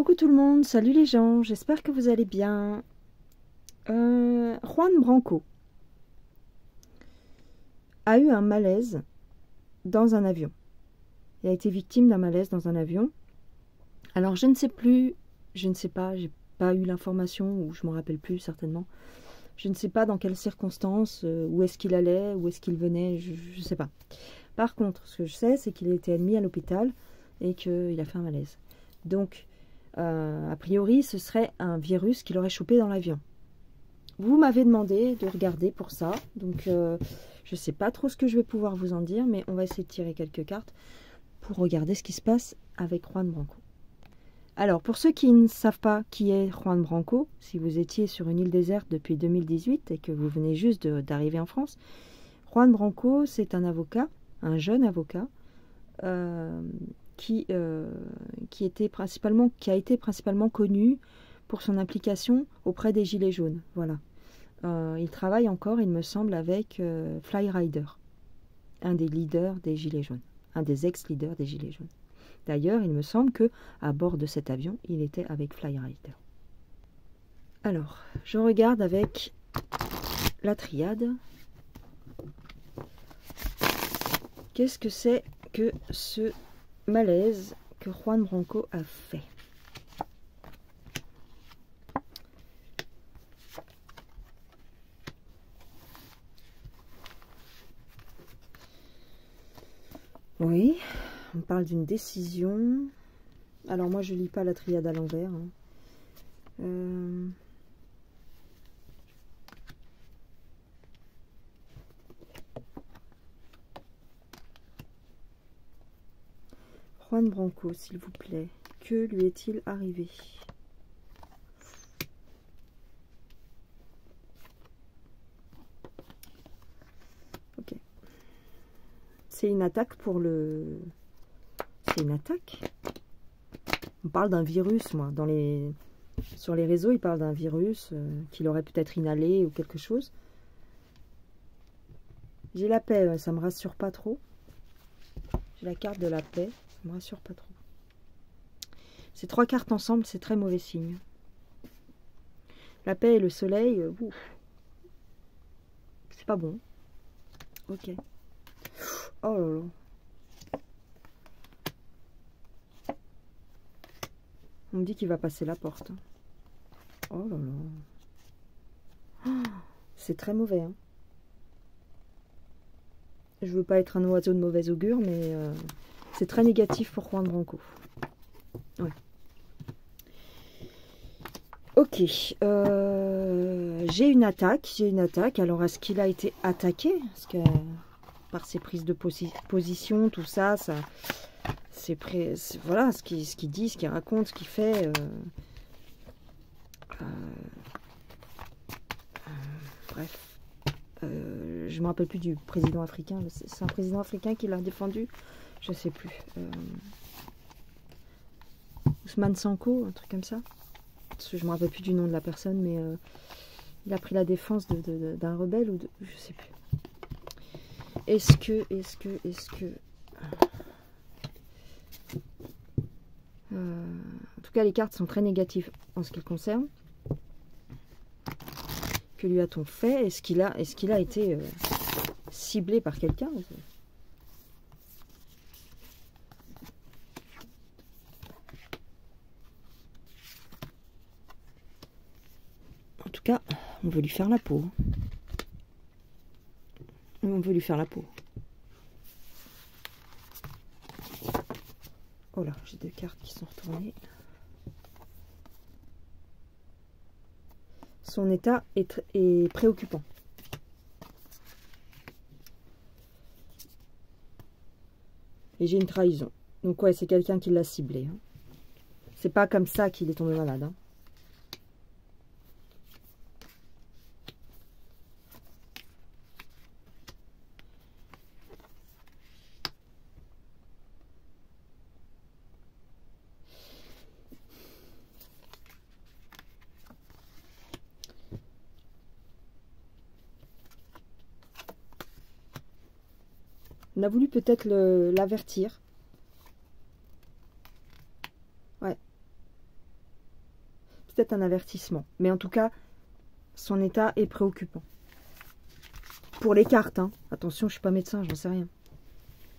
Coucou tout le monde, salut les gens, j'espère que vous allez bien. Juan Branco a eu un malaise dans un avion. Il a été victime d'un malaise dans un avion. Alors je ne sais plus, je ne sais pas, j'ai pas eu l'information ou je m'en rappelle plus certainement. Je ne sais pas dans quelles circonstances, où est-ce qu'il allait, où est-ce qu'il venait, je ne sais pas. Par contre, ce que je sais, c'est qu'il a été admis à l'hôpital et qu'il a fait un malaise. Donc, a priori, ce serait un virus qu'il aurait chopé dans l'avion. Vous m'avez demandé de regarder pour ça, donc je ne sais pas trop ce que je vais pouvoir vous en dire, mais on va essayer de tirer quelques cartes pour regarder ce qui se passe avec Juan Branco. Alors, pour ceux qui ne savent pas qui est Juan Branco, si vous étiez sur une île déserte depuis 2018 et que vous venez juste d'arriver en France, Juan Branco, c'est un avocat, un jeune avocat, qui a été principalement connu pour son implication auprès des Gilets jaunes. Voilà. Il travaille encore, il me semble, avec Flyrider, un des leaders des Gilets jaunes, un des ex-leaders des Gilets jaunes. D'ailleurs, il me semble que à bord de cet avion, il était avec Flyrider. Alors, je regarde avec la triade. Qu'est-ce que c'est que ce malaise que Juan Branco a fait? Oui, on parle d'une décision. Alors moi je lis pas la triade à l'envers. Juan Branco, s'il vous plaît, que lui est-il arrivé? Ok. C'est une attaque pour le... C'est une attaque? On parle d'un virus, moi. Sur les réseaux, il parle d'un virus qu'il aurait peut-être inhalé ou quelque chose. J'ai la paix, ça me rassure pas trop. J'ai la carte de la paix, ça me rassure pas trop. Ces trois cartes ensemble, c'est très mauvais signe. La paix et le soleil, c'est pas bon. Ok. Oh là là. On me dit qu'il va passer la porte. Oh là là. Oh, c'est très mauvais. Hein. Je veux pas être un oiseau de mauvais augure, mais c'est très négatif pour Juan Branco. Ouais. Ok. J'ai une attaque. Alors, est-ce qu'il a été attaqué? Parce que par ses prises de position, tout ça, voilà ce qu'il dit, ce qu'il raconte, ce qu'il fait. Bref. Je ne me rappelle plus du président africain. C'est un président africain qui l'a défendu. Je ne sais plus. Ousmane Sonko, un truc comme ça. Je ne me rappelle plus du nom de la personne, mais il a pris la défense d'un rebelle ou de... Je ne sais plus. Est-ce que... En tout cas, les cartes sont très négatives en ce qui le concerne. Que lui a-t-on fait? Est-ce qu'il a été ciblé par quelqu'un? En tout cas, on veut lui faire la peau. On veut lui faire la peau. Oh là, j'ai deux cartes qui sont retournées. Son état est préoccupant. Et j'ai une trahison. Donc ouais, c'est quelqu'un qui l'a ciblé. Hein. C'est pas comme ça qu'il est tombé malade. Hein. On a voulu peut-être l'avertir. Ouais. peut-être un avertissement. Mais en tout cas, son état est préoccupant. Pour les cartes, hein. Attention, je ne suis pas médecin, j'en sais rien.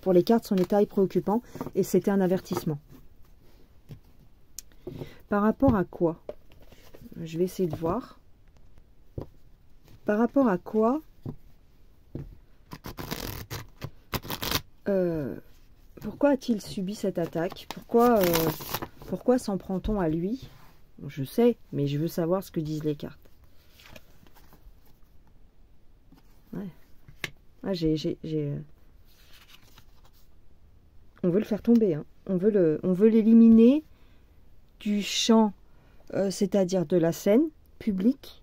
Pour les cartes, son état est préoccupant et c'était un avertissement. Par rapport à quoi? Je vais essayer de voir. Par rapport à quoi? Pourquoi a-t-il subi cette attaque? Pourquoi s'en prend-on à lui? Je sais, mais je veux savoir ce que disent les cartes. Ouais. Ah, on veut le faire tomber. Hein. On veut l'éliminer du champ, c'est-à-dire de la scène publique.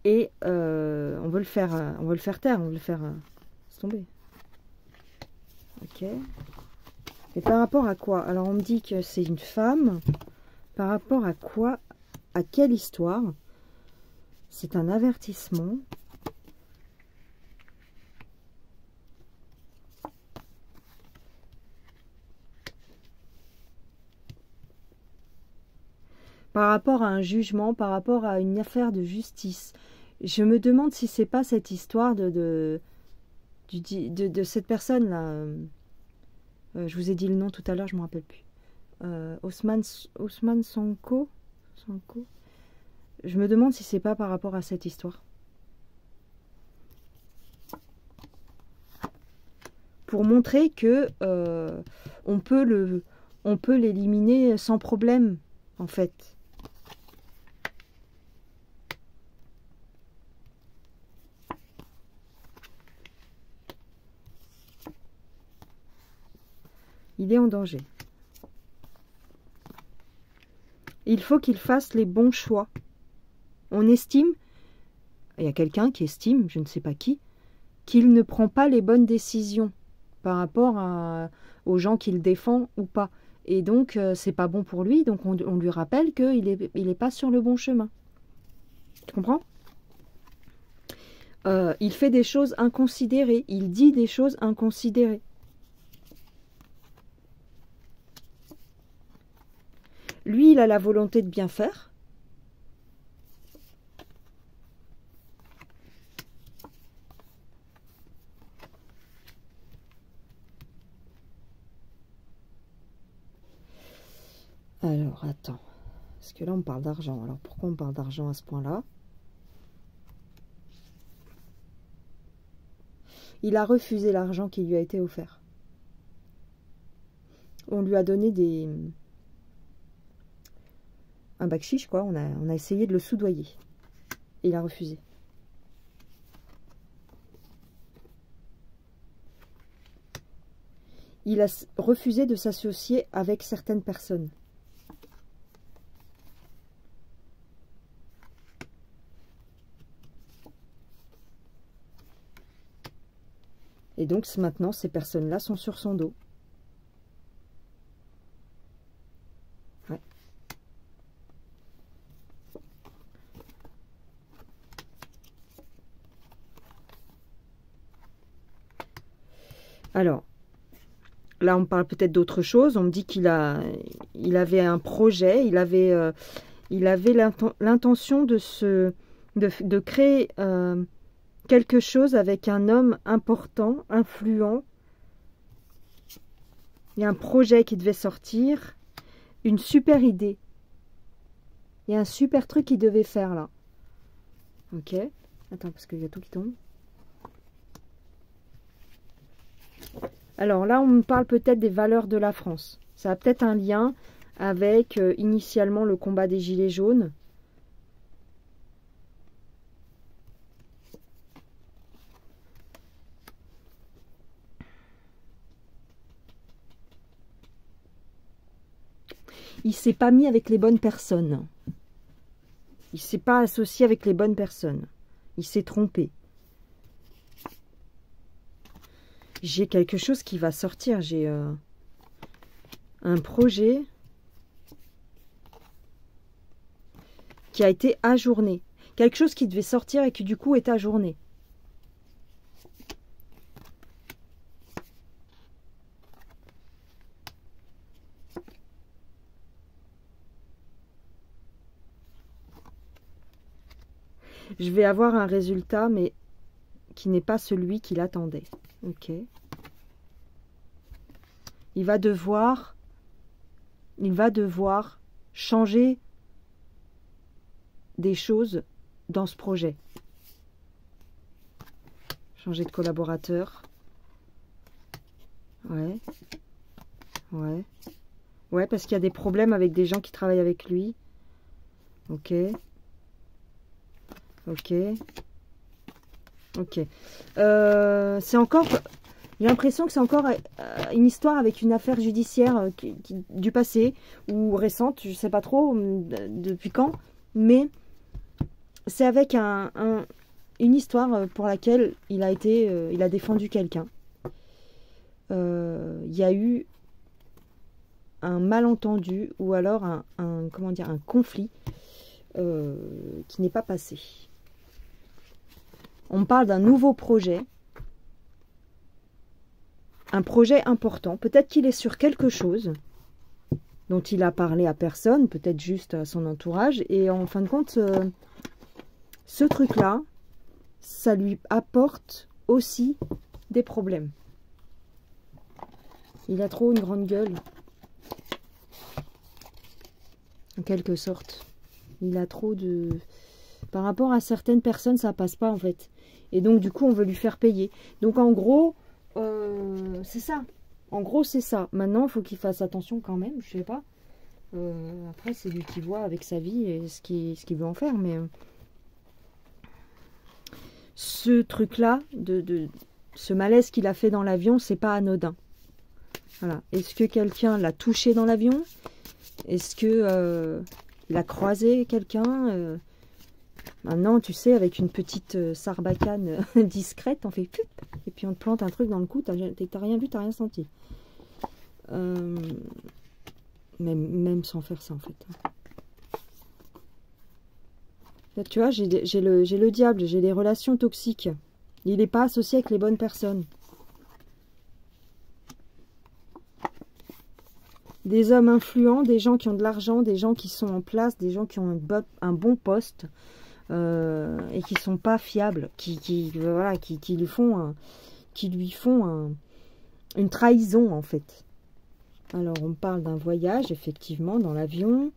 Et on veut le faire taire, on veut le faire tomber. Ok. Et par rapport à quoi? Alors on me dit que c'est une femme. Par rapport à quoi? À quelle histoire? C'est un avertissement. Par rapport à un jugement, par rapport à une affaire de justice. Je me demande si c'est pas cette histoire de cette personne-là. Je vous ai dit le nom tout à l'heure, je ne me rappelle plus. Ousmane Sonko. Je me demande si c'est pas par rapport à cette histoire. Pour montrer que on peut l'éliminer sans problème, en fait. Il est en danger. Il faut qu'il fasse les bons choix. On estime, il y a quelqu'un qui estime, je ne sais pas qui, qu'il ne prend pas les bonnes décisions par rapport aux gens qu'il défend ou pas. Et donc, c'est pas bon pour lui, donc on lui rappelle qu'il est pas sur le bon chemin. Tu comprends? Il fait des choses inconsidérées, il dit des choses inconsidérées. Lui, il a la volonté de bien faire. Alors, attends. Parce que là, on parle d'argent. Alors, pourquoi on parle d'argent à ce point-là? Il a refusé l'argent qui lui a été offert. On lui a donné un bakchich, quoi. On a essayé de le soudoyer. Et il a refusé. Il a refusé de s'associer avec certaines personnes. Et donc maintenant, ces personnes-là sont sur son dos. Ouais. Alors, là, on parle peut-être d'autre chose. On me dit qu'il avait un projet, il avait l'intention de créer quelque chose avec un homme important, influent. Il y a un projet qui devait sortir, une super idée. Il y a un super truc qu'il devait faire là. Ok. Attends, parce qu'il y a tout qui tombe. Alors là, on me parle peut-être des valeurs de la France. Ça a peut-être un lien avec initialement le combat des Gilets jaunes. Il s'est pas mis avec les bonnes personnes. Il s'est pas associé avec les bonnes personnes. Il s'est trompé. J'ai quelque chose qui va sortir. J'ai un projet qui a été ajourné. Quelque chose qui devait sortir et qui du coup est ajourné. Je vais avoir un résultat, mais qui n'est pas celui qu'il attendait. Ok. Il va devoir changer des choses dans ce projet. Changer de collaborateur. Ouais. Ouais. Ouais, parce qu'il y a des problèmes avec des gens qui travaillent avec lui. Ok. Ok. Ok. C'est encore... J'ai l'impression que c'est encore une histoire avec une affaire judiciaire du passé ou récente, je ne sais pas trop depuis quand, mais c'est avec une histoire pour laquelle il a défendu quelqu'un. Il y a eu un malentendu ou alors comment dire, un conflit qui n'est pas passé. On parle d'un nouveau projet. Un projet important. Peut-être qu'il est sur quelque chose dont il a parlé à personne, peut-être juste à son entourage. Et en fin de compte, ce truc-là, ça lui apporte aussi des problèmes. Il a trop une grande gueule. En quelque sorte. Il a trop de... Par rapport à certaines personnes, ça passe pas en fait. Et donc du coup, on veut lui faire payer. Donc en gros... c'est ça. En gros, c'est ça. Maintenant, il faut qu'il fasse attention quand même. Je sais pas. Après, c'est lui qui voit avec sa vie et ce qu'il veut en faire. Mais ce truc-là, ce malaise qu'il a fait dans l'avion, c'est pas anodin. Voilà. Est-ce que quelqu'un l'a touché dans l'avion? Est-ce que il a croisé quelqu'un? Maintenant, tu sais, avec une petite sarbacane discrète, on fait pup, et puis on te plante un truc dans le cou, t'as rien vu, t'as rien senti. Même sans faire ça, en fait. Là, tu vois, j'ai le diable, j'ai des relations toxiques. Il n'est pas associé avec les bonnes personnes. Des hommes influents, des gens qui ont de l'argent, des gens qui sont en place, des gens qui ont un bon poste. Et qui sont pas fiables, qui lui font une trahison en fait. Alors on parle d'un voyage effectivement dans l'avion.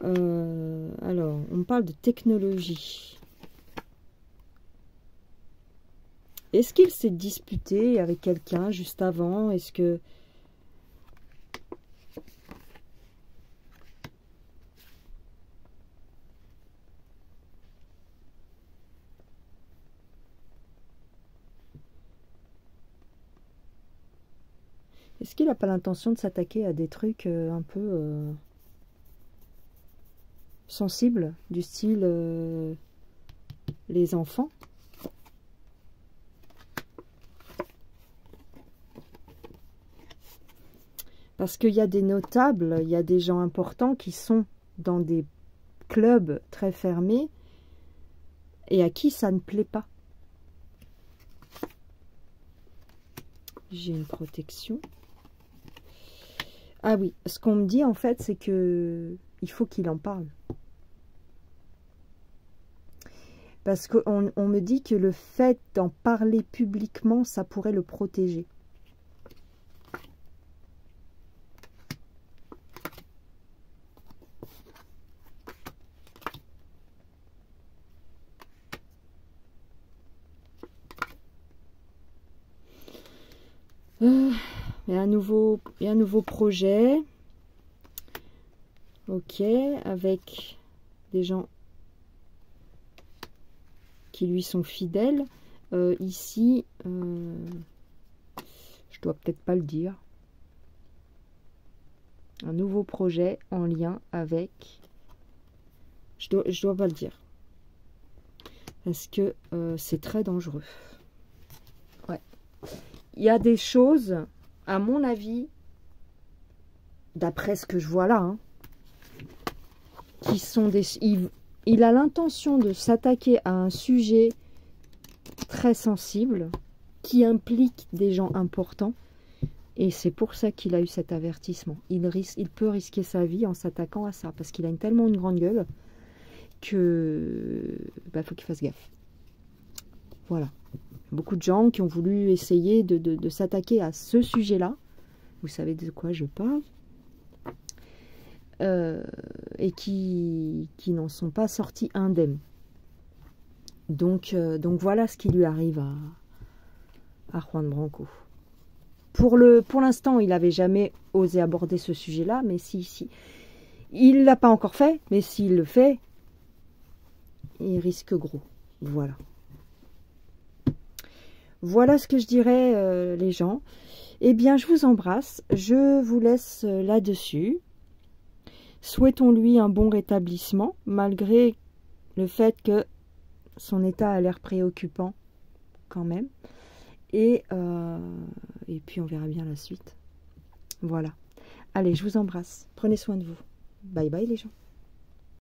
Alors on parle de technologie. Est-ce qu'il s'est disputé avec quelqu'un juste avant? Est-ce que Est-ce qu'il n'a pas l'intention de s'attaquer à des trucs un peu sensibles, du style les enfants? Parce qu'il y a des notables, il y a des gens importants qui sont dans des clubs très fermés et à qui ça ne plaît pas. J'ai une protection. Ah oui, ce qu'on me dit en fait, c'est que il faut qu'il en parle. Parce qu'on me dit que le fait d'en parler publiquement, ça pourrait le protéger. Il y a un nouveau projet. Ok, avec des gens qui lui sont fidèles. Ici, je dois peut-être pas le dire. Un nouveau projet en lien avec... Je dois pas le dire. Parce que c'est très dangereux. Ouais. Il y a des choses, à mon avis, d'après ce que je vois là, hein, qui sont des... Il a l'intention de s'attaquer à un sujet très sensible, qui implique des gens importants, et c'est pour ça qu'il a eu cet avertissement. Il peut risquer sa vie en s'attaquant à ça, parce qu'il a tellement une grande gueule, que faut qu'il fasse gaffe. Voilà. Beaucoup de gens qui ont voulu essayer de s'attaquer à ce sujet-là. Vous savez de quoi je parle. Et qui n'en sont pas sortis indemnes. Donc voilà ce qui lui arrive à Juan Branco. Pour l'instant, il n'avait jamais osé aborder ce sujet-là, mais si. Il ne l'a pas encore fait, mais s'il le fait, il risque gros. Voilà. Voilà ce que je dirais, les gens. Eh bien, je vous embrasse. Je vous laisse là-dessus. Souhaitons-lui un bon rétablissement, malgré le fait que son état a l'air préoccupant quand même. Et puis, on verra bien la suite. Voilà. Allez, je vous embrasse. Prenez soin de vous. Bye bye les gens.